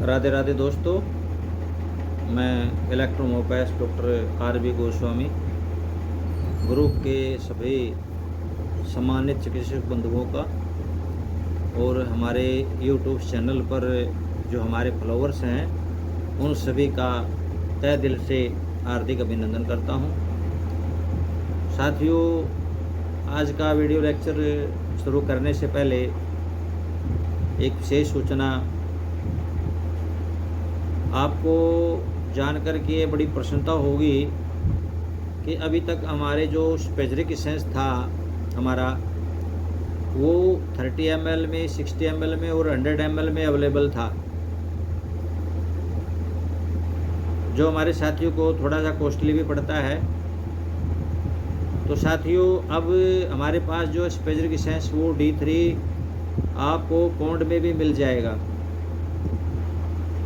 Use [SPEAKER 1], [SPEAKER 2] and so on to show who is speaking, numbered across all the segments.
[SPEAKER 1] राधे राधे दोस्तों, मैं इलेक्ट्रोमोपैथ doctor RB. Goswami group के सभी सम्मानित चिकित्सक बंधुओं का और हमारे यूट्यूब चैनल पर जो हमारे फॉलोअर्स हैं उन सभी का तहे दिल से हार्दिक अभिनंदन करता हूं। साथियों, आज का वीडियो लेक्चर शुरू करने से पहले एक विशेष सूचना आपको जानकर के बड़ी प्रसन्नता होगी कि अभी तक हमारे जो स्पेजरिक एसेंस था हमारा वो 30 ml में, 60 ml में और 100 ml में अवेलेबल था, जो हमारे साथियों को थोड़ा सा कॉस्टली भी पड़ता है। तो साथियों, अब हमारे पास जो स्पेजरिक एसेंस वो D3 आपको पौंड में भी मिल जाएगा।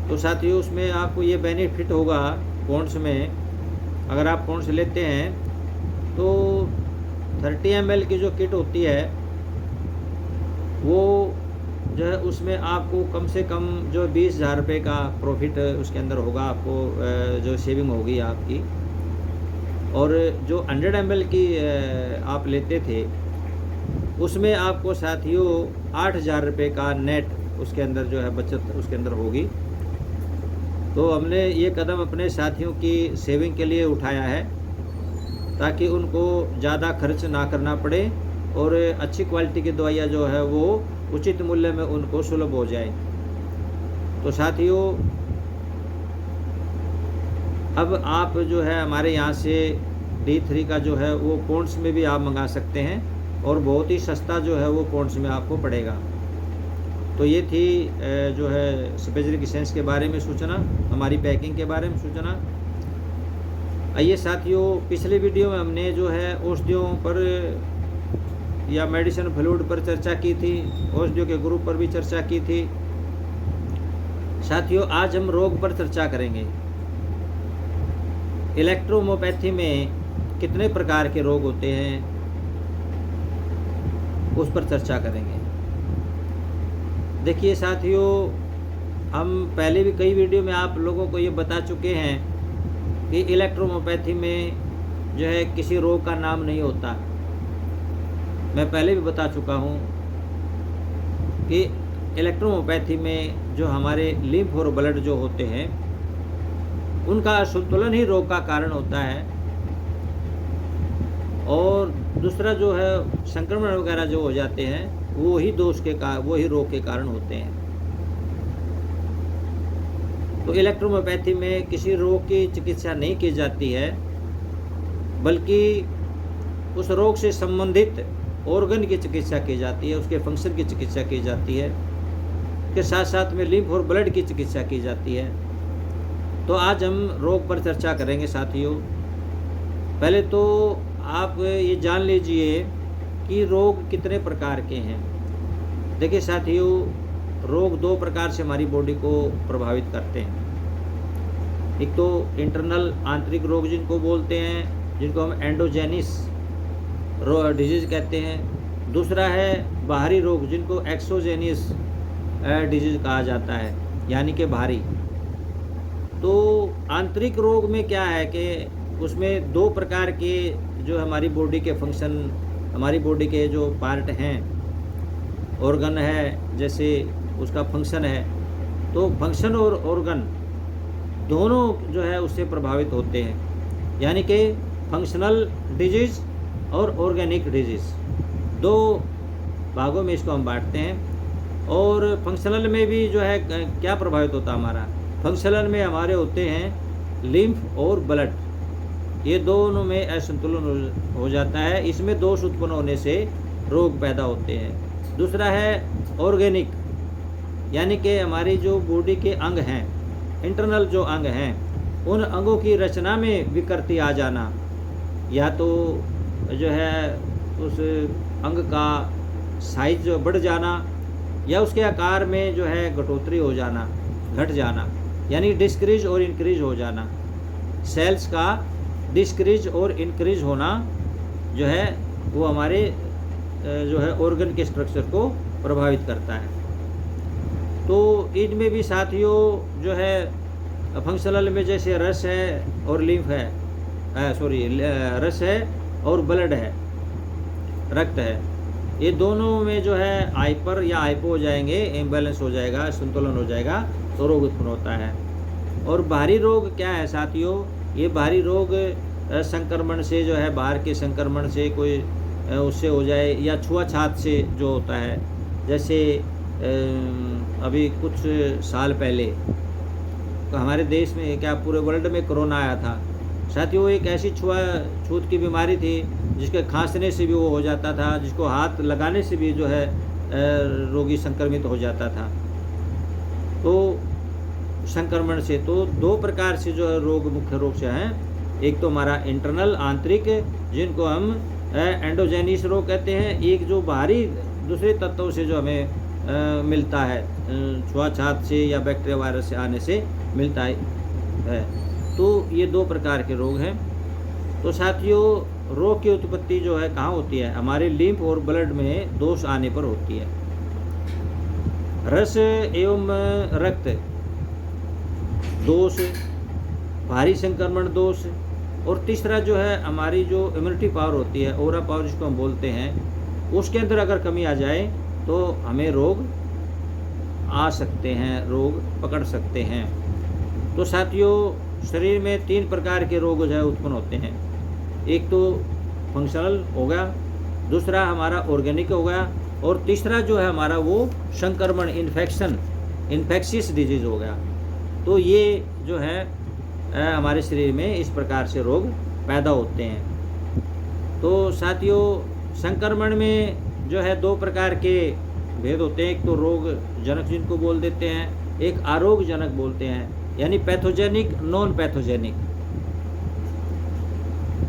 [SPEAKER 1] तो साथियों, उसमें आपको ये बेनिफिट होगा पौंड्स में, अगर आप पौंड्स लेते हैं तो 30 ml की जो किट होती है वो जो है उसमें आपको कम से कम जो 20,000 रुपये का प्रॉफिट उसके अंदर होगा, आपको जो सेविंग होगी आपकी। और जो 100 ml की आप लेते थे उसमें आपको साथियों 8,000 रुपये का नेट उसके अंदर जो है बचत उसके अंदर होगी। तो हमने ये कदम अपने साथियों की सेविंग के लिए उठाया है ताकि उनको ज़्यादा खर्च ना करना पड़े और अच्छी क्वालिटी की दवाइयाँ जो है वो उचित मूल्य में उनको सुलभ हो जाए। तो साथियों, अब आप जो है हमारे यहाँ से D3 का जो है वो पौंड्स में भी आप मंगा सकते हैं और बहुत ही सस्ता जो है वो पौंड्स में आपको पड़ेगा। तो ये थी जो है स्पेजरिक एसेंस के बारे में सूचना, हमारी पैकिंग के बारे में सूचना। आइए साथियों, पिछले वीडियो में हमने जो है औषधियों पर या मेडिसिन फ्लूइड पर चर्चा की थी, औषधियों के ग्रुप पर भी चर्चा की थी। साथियों, आज हम रोग पर चर्चा करेंगे। इलेक्ट्रोमोपैथी में कितने प्रकार के रोग होते हैं उस पर चर्चा करेंगे। देखिए साथियों, हम पहले भी कई वीडियो में आप लोगों को ये बता चुके हैं कि इलेक्ट्रोमोपैथी में जो है किसी रोग का नाम नहीं होता। मैं पहले भी बता चुका हूँ कि इलेक्ट्रोमोपैथी में जो हमारे लिम्फ और ब्लड जो होते हैं उनका असंतुलन ही रोग का कारण होता है। और दूसरा जो है संक्रमण वगैरह जो हो जाते हैं वो ही रोग के कारण होते हैं। तो इलेक्ट्रोमोपैथी में किसी रोग की चिकित्सा नहीं की जाती है, बल्कि उस रोग से संबंधित ऑर्गन की चिकित्सा की जाती है, उसके फंक्शन की चिकित्सा की जाती है, के साथ साथ में लिम्फ और ब्लड की चिकित्सा की जाती है। तो आज हम रोग पर चर्चा करेंगे साथियों। पहले तो आप ये जान लीजिए कि रोग कितने प्रकार के हैं। देखिए साथियों, रोग दो प्रकार से हमारी बॉडी को प्रभावित करते हैं। एक तो इंटरनल आंतरिक रोग जिनको बोलते हैं, जिनको हम एंडोजेनिस डिजीज़ कहते हैं। दूसरा है बाहरी रोग जिनको एक्सोजेनिस डिजीज़ कहा जाता है, यानी कि बाहरी। तो आंतरिक रोग में क्या है कि उसमें दो प्रकार के जो हमारी बॉडी के फंक्शन, हमारी बॉडी के जो पार्ट हैं, ऑर्गन है, जैसे उसका फंक्शन है, तो फंक्शन और ऑर्गन दोनों जो है उससे प्रभावित होते हैं। यानी कि फंक्शनल डिजीज़ और ऑर्गेनिक डिजीज़ दो भागों में इसको हम बांटते हैं। और फंक्शनल में भी जो है क्या प्रभावित होता है हमारा, फंक्शनल में हमारे होते हैं लिम्फ और ब्लड, ये दोनों में असंतुलन हो जाता है। इसमें दोष उत्पन्न होने से रोग पैदा होते हैं। दूसरा है ऑर्गेनिक, यानी कि हमारी जो बॉडी के अंग हैं, इंटरनल जो अंग हैं, उन अंगों की रचना में विकृति आ जाना, या तो जो है उस अंग का साइज जो बढ़ जाना या उसके आकार में जो है घटोतरी हो जाना, घट जाना, यानी डिस्क्रीज और इंक्रीज हो जाना। सेल्स का डिस्क्रीज और इंक्रीज होना जो है वो हमारे जो है ऑर्गन के स्ट्रक्चर को प्रभावित करता है। तो इनमें भी साथियों जो है फंक्शनल में जैसे रस है और लिम्फ है, रस है और ब्लड है, रक्त है, ये दोनों में जो है हाइपर या हाइपो हो जाएंगे, इम्बैलेंस हो जाएगा, संतुलन हो जाएगा, तो रोग उत्पन्न होता है। और बाहरी रोग क्या है साथियों? ये बाहरी रोग संक्रमण से जो है, बाहर के संक्रमण से कोई उससे हो जाए, या छुआछात से जो होता है। जैसे अभी कुछ साल पहले तो हमारे देश में, क्या पूरे वर्ल्ड में कोरोना आया था साथियों। एक ऐसी छूत की बीमारी थी जिसके खांसने से भी वो हो जाता था, जिसको हाथ लगाने से भी जो है रोगी संक्रमित हो जाता था। तो संक्रमण से तो दो प्रकार से जो है रोग मुख्य रूप से हैं। एक तो हमारा इंटरनल आंतरिक, जिनको हम एंडोजेनिस रोग कहते हैं। एक जो बाहरी दूसरे तत्वों से जो हमें मिलता है, छुआछात से या बैक्टीरिया वायरस से आने से मिलता है। तो ये दो प्रकार के रोग हैं। तो साथियों, रोग की उत्पत्ति जो है कहाँ होती है? हमारे लिम्फ और ब्लड में दोष आने पर होती है। रस एवं रक्त दोष, भारी संक्रमण दोष, और तीसरा जो है हमारी जो इम्यूनिटी पावर होती है, ओरा पावर जिसको हम बोलते हैं, उसके अंदर अगर कमी आ जाए तो हमें रोग आ सकते हैं, रोग पकड़ सकते हैं। तो साथियों, शरीर में 3 प्रकार के रोग जो है उत्पन्न होते हैं। एक तो फंक्शनल हो गया, दूसरा हमारा ऑर्गेनिक हो गया, और तीसरा जो है हमारा वो संक्रमण, इन्फेक्शियस डिजीज हो गया। तो ये जो है हमारे शरीर में इस प्रकार से रोग पैदा होते हैं। तो साथियों, संक्रमण में जो है 2 प्रकार के भेद होते हैं। एक तो रोग जनक जिनको बोल देते हैं, एक आरोग्य जनक बोलते हैं, यानी पैथोजेनिक, नॉन पैथोजेनिक।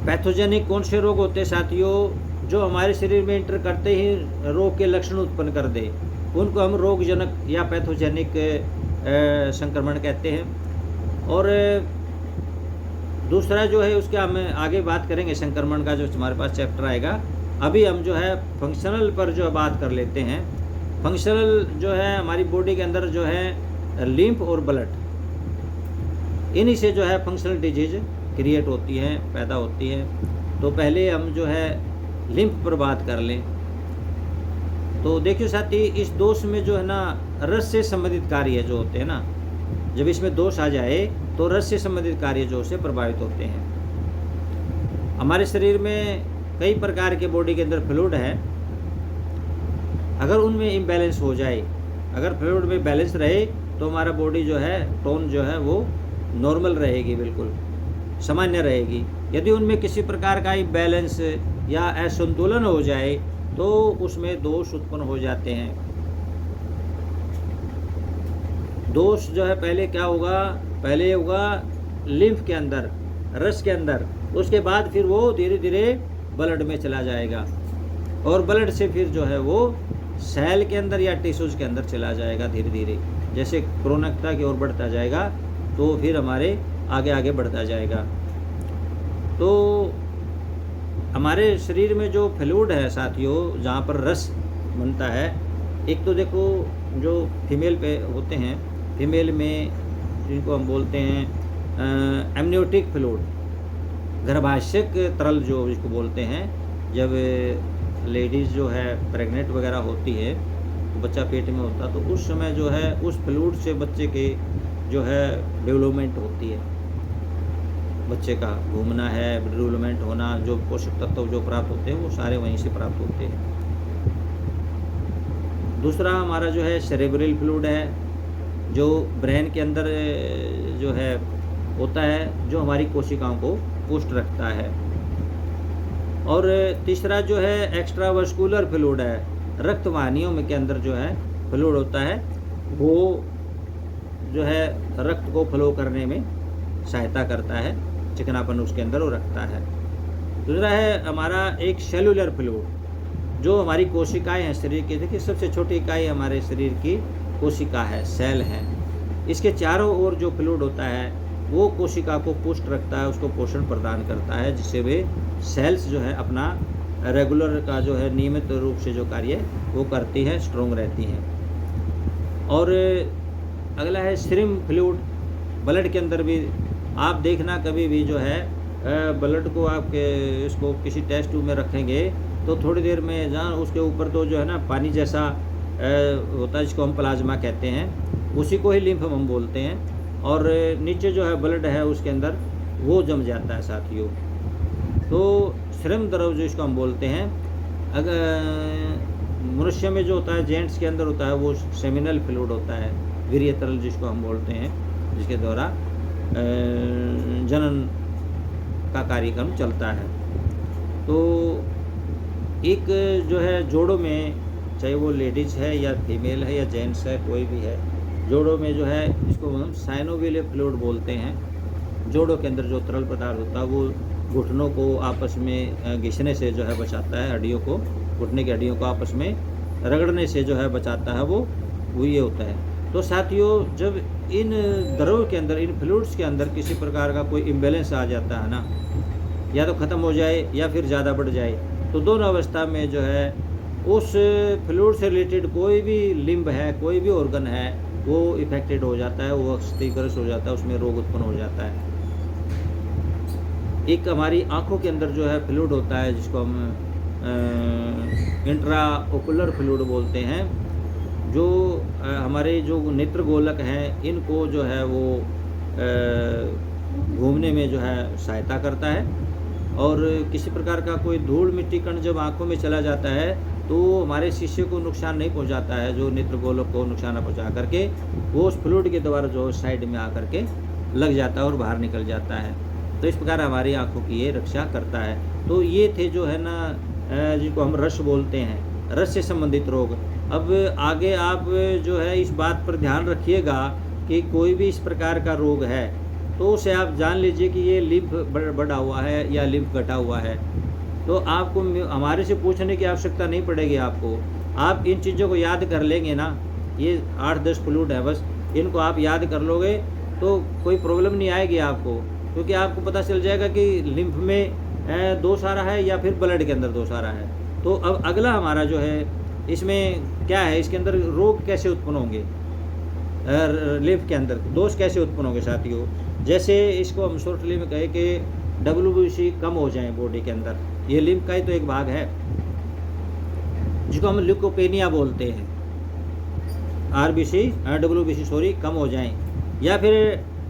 [SPEAKER 1] पैथोजेनिक कौन से रोग होते हैं साथियों? जो हमारे शरीर में इंटर करते ही रोग के लक्षण उत्पन्न कर दे, उनको हम रोगजनक या पैथोजेनिक संक्रमण कहते हैं। और दूसरा जो है उसके हम आगे बात करेंगे, संक्रमण का जो हमारे पास चैप्टर आएगा। अभी हम जो है फंक्शनल पर जो बात कर लेते हैं। फंक्शनल जो है हमारी बॉडी के अंदर जो है लिम्फ और ब्लड, इन्हीं से जो है फंक्शनल डिजीज क्रिएट होती है, पैदा होती है। तो पहले हम जो है लिम्फ पर बात कर लें। तो देखिए साथी, इस दोष में जो है ना, रस से संबंधित कार्य जो होते हैं ना, जब इसमें दोष आ जाए तो रस से संबंधित कार्य जो से प्रभावित होते हैं। हमारे शरीर में कई प्रकार के बॉडी के अंदर फ्लूइड है, अगर उनमें इम्बैलेंस हो जाए, अगर फ्लूइड में बैलेंस रहे तो हमारा बॉडी जो है, टोन जो है वो नॉर्मल रहेगी, बिल्कुल सामान्य रहेगी। यदि उनमें किसी प्रकार का इम्बैलेंस या असंतुलन हो जाए तो उसमें दोष उत्पन्न हो जाते हैं। दोष जो है पहले क्या होगा? पहले होगा लिम्फ के अंदर, रस के अंदर, उसके बाद फिर वो धीरे धीरे ब्लड में चला जाएगा, और ब्लड से फिर जो है वो सेल के अंदर या टिश्यूज के अंदर चला जाएगा धीरे धीरे। जैसे क्रोनिकता की ओर बढ़ता जाएगा तो फिर हमारे आगे आगे बढ़ता जाएगा। तो हमारे शरीर में जो फ्लूइड है साथियों, जहाँ पर रस बनता है, एक तो देखो जो फीमेल पे होते हैं, फीमेल में जिनको हम बोलते हैं एमनियोटिक फ्लूइड, गर्भाशयक तरल जो जिसको बोलते हैं। जब लेडीज़ जो है प्रेग्नेंट वगैरह होती है, तो बच्चा पेट में होता, तो उस समय जो है उस फ्लूइड से बच्चे के जो है डेवलपमेंट होती है। बच्चे का घूमना है, डेवलपमेंट होना, जो पोषक तत्व जो प्राप्त होते हैं वो सारे वहीं से प्राप्त होते हैं। दूसरा हमारा जो है सेरेब्रल फ्लूइड है, जो ब्रेन के अंदर जो है होता है, जो हमारी कोशिकाओं को पुष्ट रखता है। और तीसरा जो है एक्स्ट्रावास्कुलर फ्लूइड है, रक्त वाहिनियों में के अंदर जो है फ्लूइड होता है, वो जो है रक्त को फ्लो करने में सहायता करता है, चिकनापन उसके अंदर वो रखता है। दूसरा है हमारा एक सेलुलर फ्लूइड, जो हमारी कोशिकाएं हैं शरीर की। देखिए सबसे छोटी इकाई हमारे शरीर की कोशिका है, सेल है। इसके चारों ओर जो फ्लूइड होता है वो कोशिका को पुष्ट रखता है, उसको पोषण प्रदान करता है, जिससे वे सेल्स जो है अपना रेगुलर का जो है नियमित रूप से जो कार्य वो करती हैं, स्ट्रॉन्ग रहती हैं। और अगला है सीरम फ्लूइड। ब्लड के अंदर भी आप देखना कभी भी जो है ब्लड को आप इसको किसी टेस्ट ट्यूब में रखेंगे तो थोड़ी देर में जहाँ उसके ऊपर तो जो है ना पानी जैसा होता है जिसको हम प्लाज्मा कहते हैं, उसी को ही लिम्फ हम बोलते हैं, और नीचे जो है ब्लड है उसके अंदर वो जम जाता है साथियों। तो सीरम द्रव जो इसको हम बोलते हैं, अगर मनुष्य में जो होता है जेंट्स के अंदर होता है वो सेमिनल फ्लूइड होता है, वीर्य तरल जिसको हम बोलते हैं, जिसके द्वारा जनन का कार्यक्रम चलता है। तो एक जो है जोड़ों में, चाहे वो लेडीज़ है या फीमेल है या जेंट्स है, कोई भी है, जोड़ों में जो है इसको हम साइनोवियल फ्लूइड बोलते हैं। जोड़ों के अंदर जो तरल पदार्थ होता है वो घुटनों को आपस में घिसने से जो है बचाता है, हड्डियों को, घुटने की हड्डियों को आपस में रगड़ने से जो है बचाता है, वो ये होता है। तो साथियों, जब इन द्रव के अंदर, इन फ्लूइड्स के अंदर किसी प्रकार का कोई इम्बैलेंस आ जाता है ना, या तो ख़त्म हो जाए या फिर ज़्यादा बढ़ जाए, तो दोनों अवस्था में जो है उस फ्लूइड से रिलेटेड कोई भी लिम्ब है, कोई भी ऑर्गन है, वो इफेक्टेड हो जाता है, वो क्षतिग्रस्त हो जाता है, उसमें रोग उत्पन्न हो जाता है। एक हमारी आँखों के अंदर जो है फ्लूइड होता है जिसको हम इंट्रा ओकुलर फ्लूइड बोलते हैं, जो हमारे जो नेत्र गोलक हैं इनको जो है वो घूमने में जो है सहायता करता है। और किसी प्रकार का कोई धूल मिट्टी कण जब आँखों में चला जाता है तो हमारे शीशे को नुकसान नहीं पहुंचाता है, जो नेत्र गोलक को नुकसान न पहुंचा करके वो उस फ्लूइड के द्वारा जो साइड में आकर के लग जाता है और बाहर निकल जाता है। तो इस प्रकार हमारी आँखों की ये रक्षा करता है। तो ये थे जो है ना जिनको हम रस बोलते हैं, रस से संबंधित रोग। अब आगे आप जो है इस बात पर ध्यान रखिएगा कि कोई भी इस प्रकार का रोग है तो उसे आप जान लीजिए कि ये लिम्फ बढ़ा हुआ है या लिम्फ घटा हुआ है। तो आपको हमारे से पूछने की आवश्यकता नहीं पड़ेगी। आपको आप इन चीज़ों को याद कर लेंगे ना, ये 8-10 फ्लूइड है बस, इनको आप याद कर लोगे तो कोई प्रॉब्लम नहीं आएगी आपको, क्योंकि आपको पता चल जाएगा कि लिम्फ में दोष आ रहा है या फिर ब्लड के अंदर दोष आ रहा है। तो अब अगला हमारा जो है इसमें क्या है, इसके अंदर रोग कैसे उत्पन्न होंगे, लिम्फ के अंदर दोष कैसे उत्पन्न होंगे साथियों। जैसे इसको हम शॉर्टली में कहे कि WBC कम हो जाए बॉडी के अंदर, ये लिम्फ का ही तो एक भाग है जिसको हम ल्यूकोपेनिया बोलते हैं। WBC सॉरी कम हो जाएं, या फिर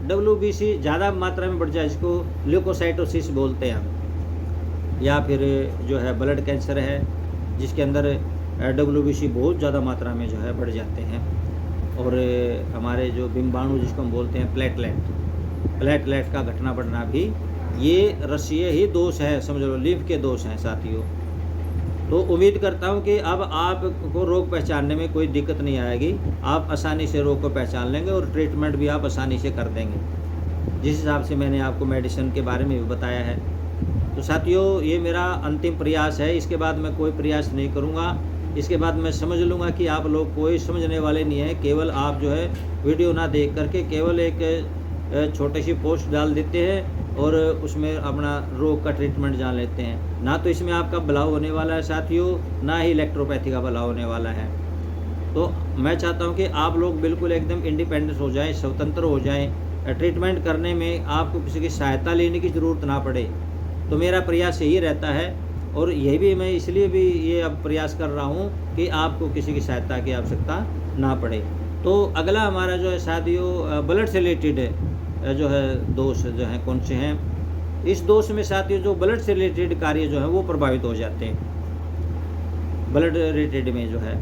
[SPEAKER 1] WBC ज़्यादा मात्रा में बढ़ जाए जिसको ल्यूकोसाइटोसिस बोलते हैं हम, या फिर जो है ब्लड कैंसर है जिसके अंदर WBC बहुत ज़्यादा मात्रा में जो है बढ़ जाते हैं। और हमारे जो बिम्बाणु जिसको हम बोलते हैं प्लेटलेट का घटना बढ़ना भी ये रसीय ही दोष है, समझ लो लिम्फ के दोष हैं साथियों। तो उम्मीद करता हूँ कि अब आपको रोग पहचानने में कोई दिक्कत नहीं आएगी, आप आसानी से रोग को पहचान लेंगे और ट्रीटमेंट भी आप आसानी से कर देंगे, जिस हिसाब से मैंने आपको मेडिसिन के बारे में भी बताया है। तो साथियों, ये मेरा अंतिम प्रयास है, इसके बाद मैं कोई प्रयास नहीं करूँगा। इसके बाद मैं समझ लूँगा कि आप लोग कोई समझने वाले नहीं है, केवल आप जो है वीडियो ना देख करके केवल एक छोटी सी पोस्ट डाल देते हैं और उसमें अपना रोग का ट्रीटमेंट जान लेते हैं। ना तो इसमें आपका भला होने वाला है साथियों, ना ही इलेक्ट्रोपैथी का भला होने वाला है। तो मैं चाहता हूं कि आप लोग बिल्कुल एकदम इंडिपेंडेंट हो जाएं, स्वतंत्र हो जाएं, ट्रीटमेंट करने में आपको किसी की सहायता लेने की ज़रूरत ना पड़े। तो मेरा प्रयास यही रहता है, और यही भी मैं इसलिए भी ये अब प्रयास कर रहा हूँ कि आपको किसी की सहायता की आवश्यकता ना पड़े। तो अगला हमारा जो है साथियों ब्लड से रिलेटेड जो है दोष जो हैं कौन से हैं। इस दोष में साथियों जो ब्लड से रिलेटेड कार्य जो है वो प्रभावित हो जाते हैं। ब्लड रिलेटेड में जो है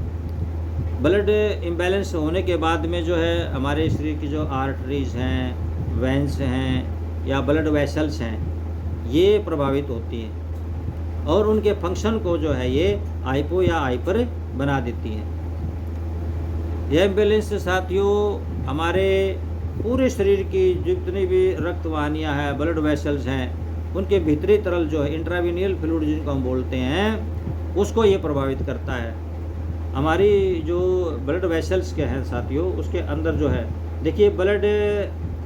[SPEAKER 1] ब्लड इम्बैलेंस होने के बाद में जो है हमारे शरीर की जो आर्टरीज हैं, वेंस हैं या ब्लड वेसल्स हैं, ये प्रभावित होती हैं और उनके फंक्शन को जो है ये हाइपो या हाइपर बना देती हैं। यह इम्बैलेंस साथियों हमारे पूरे शरीर की जितनी भी रक्त वाहिनियाँ हैं, ब्लड वेसल्स हैं, उनके भीतरी तरल जो है इंट्रावेनियल फ्लूइड जिनको हम बोलते हैं, उसको ये प्रभावित करता है। हमारी जो ब्लड वेसल्स के हैं साथियों, उसके अंदर जो है देखिए ब्लड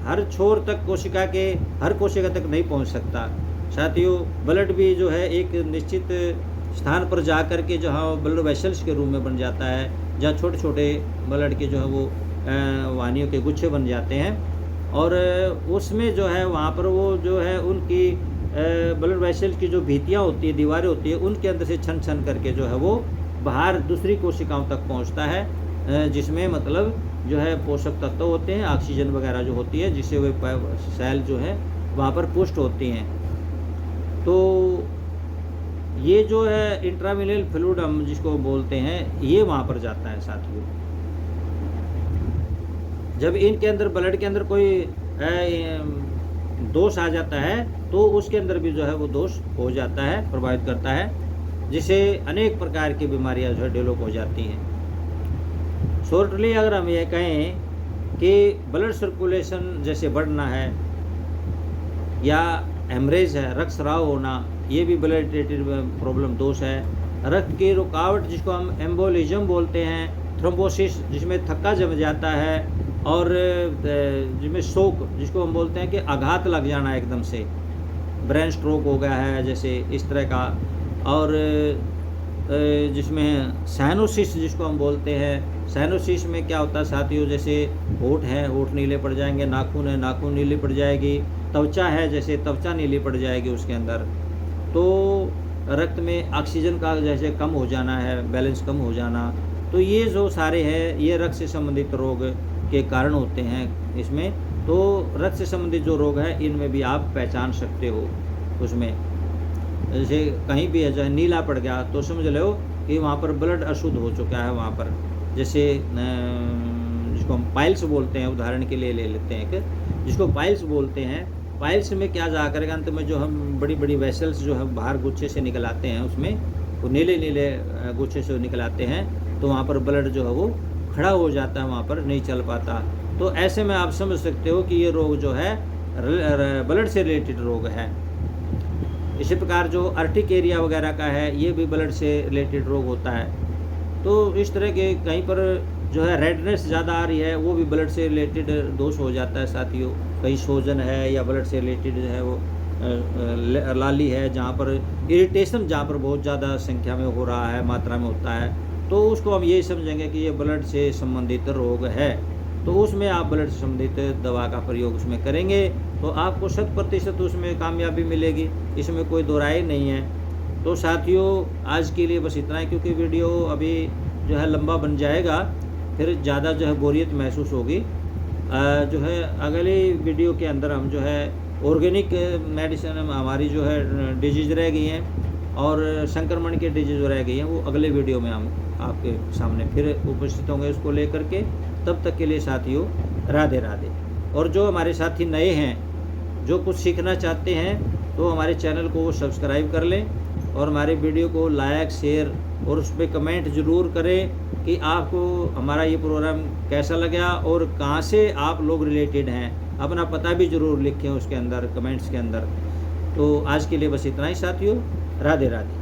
[SPEAKER 1] हर छोर तक कोशिका के हर कोशिका तक नहीं पहुंच सकता साथियों। ब्लड भी जो है एक निश्चित स्थान पर जा कर के जहाँ ब्लड वेसल्स के रूप में बन जाता है, जहाँ छोटे छोटे ब्लड के जो है वो वाहिनियों के गुच्छे बन जाते हैं, और उसमें जो है वहाँ पर वो जो है उनकी ब्लड वेसल की जो भित्तियाँ होती है, दीवारें होती है, उनके अंदर से छन छन करके जो है वो बाहर दूसरी कोशिकाओं तक पहुँचता है, जिसमें मतलब जो है पोषक तत्व होते हैं, ऑक्सीजन वगैरह जो होती है, जिससे वे सेल जो है वहाँ पर पुष्ट होती हैं। तो ये जो है इंट्रावेनल फ्लूइड हम जिसको बोलते हैं, ये वहाँ पर जाता है साथियों। जब इनके अंदर ब्लड के अंदर कोई दोष आ जाता है तो उसके अंदर भी जो है वो दोष हो जाता है, प्रभावित करता है, जिससे अनेक प्रकार की बीमारियां जो है डेवलप हो जाती हैं। शॉर्टली अगर हम ये कहें कि ब्लड सर्कुलेशन जैसे बढ़ना है या हेमरेज है, रक्तस्राव होना, ये भी ब्लड रिलेटेड प्रॉब्लम दोष है। रक्त की रुकावट जिसको हम एम्बोलिज्म बोलते हैं, थ्रोम्बोसिस जिसमें थक्का जम जाता है, और जिसमें शोक जिसको हम बोलते हैं कि आघात लग जाना एकदम से, ब्रेन स्ट्रोक हो गया है जैसे इस तरह का, और जिसमें साइनोसिस जिसको हम बोलते हैं। साइनोसिस में क्या होता है साथियों, जैसे होंठ है, होंठ नीले पड़ जाएंगे, नाखून है, नाखून नीली पड़ जाएगी, त्वचा है, जैसे त्वचा नीली पड़ जाएगी उसके अंदर। तो रक्त में ऑक्सीजन का जैसे कम हो जाना है, बैलेंस कम हो जाना, तो ये जो सारे हैं ये रक्त से संबंधित रोग के कारण होते हैं इसमें। तो रक्त से संबंधित जो रोग है इनमें भी आप पहचान सकते हो। उसमें जैसे कहीं भी है जो है नीला पड़ गया तो समझ लो कि वहाँ पर ब्लड अशुद्ध हो चुका है वहाँ पर। जैसे जिसको हम पाइल्स बोलते हैं, उदाहरण के लिए ले लेते हैं कि जिसको पाइल्स बोलते हैं, पाइल्स में क्या जा कर अंत में जो हम बड़ी बड़ी वेसल्स जो है बाहर गुच्छे से निकल आते हैं, उसमें वो नीले नीले गुच्छे से निकल आते हैं, तो वहाँ पर ब्लड जो है वो खड़ा हो जाता है, वहाँ पर नहीं चल पाता। तो ऐसे में आप समझ सकते हो कि ये रोग जो है ब्लड से रिलेटेड रोग है। इसी प्रकार जो अर्टिकेरिया वगैरह का है ये भी ब्लड से रिलेटेड रोग होता है। तो इस तरह के कहीं पर जो है रेडनेस ज़्यादा आ रही है वो भी ब्लड से रिलेटेड दोष हो जाता है साथियों। कहीं सोजन है या ब्लड से रिलेटेड जो है वो लाली है, जहाँ पर इरिटेशन जहाँ पर बहुत ज़्यादा संख्या में हो रहा है, मात्रा में होता है, तो उसको हम यही समझेंगे कि ये ब्लड से संबंधित रोग है। तो उसमें आप ब्लड से संबंधित दवा का प्रयोग उसमें करेंगे तो आपको 100% उसमें कामयाबी मिलेगी, इसमें कोई दो राय नहीं है। तो साथियों आज के लिए बस इतना है, क्योंकि वीडियो अभी जो है लंबा बन जाएगा, फिर ज़्यादा जो है बोरियत महसूस होगी। जो है अगली वीडियो के अंदर हम जो है ऑर्गेनिक मेडिसिन हमारी जो है डिजीज़ रह गई हैं और संक्रमण के डिजीज़ रह गई हैं, वो अगले वीडियो में हम आपके सामने फिर उपस्थित होंगे उसको लेकर के। तब तक के लिए साथियों राधे राधे। और जो हमारे साथी नए हैं जो कुछ सीखना चाहते हैं तो हमारे चैनल को सब्सक्राइब कर लें और हमारे वीडियो को लाइक शेयर और उस पर कमेंट ज़रूर करें कि आपको हमारा ये प्रोग्राम कैसा लगा और कहाँ से आप लोग रिलेटेड हैं। अपना पता भी ज़रूर लिखें उसके अंदर कमेंट्स के अंदर। तो आज के लिए बस इतना ही साथियों, राधे राधे।